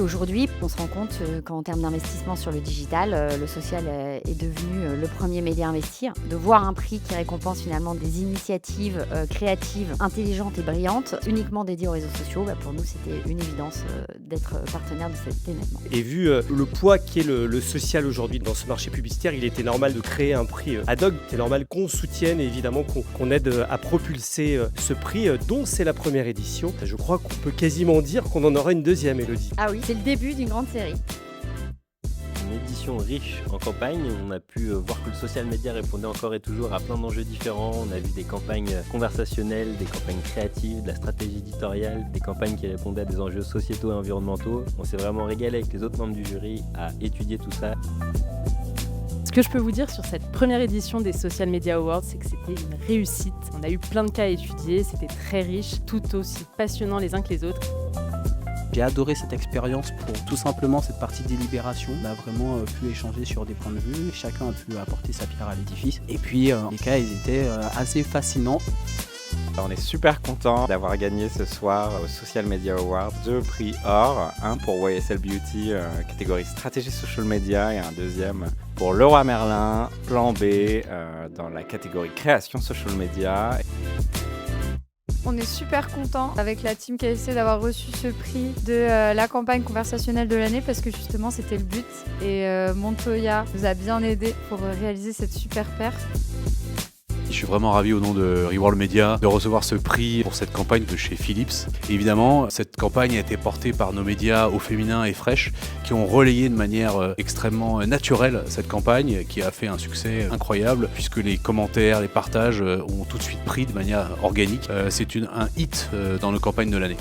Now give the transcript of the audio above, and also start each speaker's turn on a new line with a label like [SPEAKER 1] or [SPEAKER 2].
[SPEAKER 1] aujourd'hui, on se rend compte qu'en termes d'investissement sur le digital, le social est devenu le premier média à investir. De voir un prix qui récompense finalement des initiatives créatives, intelligentes et brillantes, uniquement dédiées aux réseaux sociaux, pour nous, c'était une évidence d'être partenaire de cet événement.
[SPEAKER 2] Et vu le poids qu'est le social aujourd'hui dans ce marché publicitaire, il était normal de créer un prix ad hoc. C'est normal qu'on soutienne et évidemment qu'on aide à propulser ce prix dont c'est la première édition. Je crois qu'on peut quasiment dire qu'on en aura une deuxième, Élodie.
[SPEAKER 1] Ah oui, c'est le début d'une grande série.
[SPEAKER 3] Une édition riche en campagnes. On a pu voir que le social media répondait encore et toujours à plein d'enjeux différents. On a vu des campagnes conversationnelles, des campagnes créatives, de la stratégie éditoriale, des campagnes qui répondaient à des enjeux sociétaux et environnementaux. On s'est vraiment régalé avec les autres membres du jury à étudier tout ça.
[SPEAKER 4] Ce que je peux vous dire sur cette première édition des Social Media Awards, c'est que c'était une réussite. On a eu plein de cas à étudier, c'était très riche, tout aussi passionnant les uns que les autres.
[SPEAKER 5] J'ai adoré cette expérience pour tout simplement cette partie délibération. On a vraiment pu échanger sur des points de vue, chacun a pu apporter sa pierre à l'édifice. Et puis les cas, ils étaient assez fascinants.
[SPEAKER 6] On est super content d'avoir gagné ce soir au Social Media Awards 2 prix or, un pour YSL Beauty catégorie stratégie social media et un deuxième pour Leroy Merlin, plan B dans la catégorie création social media.
[SPEAKER 7] On est super content avec la team KSC d'avoir reçu ce prix de la campagne conversationnelle de l'année parce que justement c'était le but et Montoya nous a bien aidé pour réaliser cette super perf.
[SPEAKER 8] Je suis vraiment ravi au nom de Reworld Media de recevoir ce prix pour cette campagne de chez Philips. Évidemment, cette campagne a été portée par nos médias au féminin et Fresh qui ont relayé de manière extrêmement naturelle cette campagne qui a fait un succès incroyable puisque les commentaires, les partages ont tout de suite pris de manière organique. C'est un hit dans nos campagnes de l'année.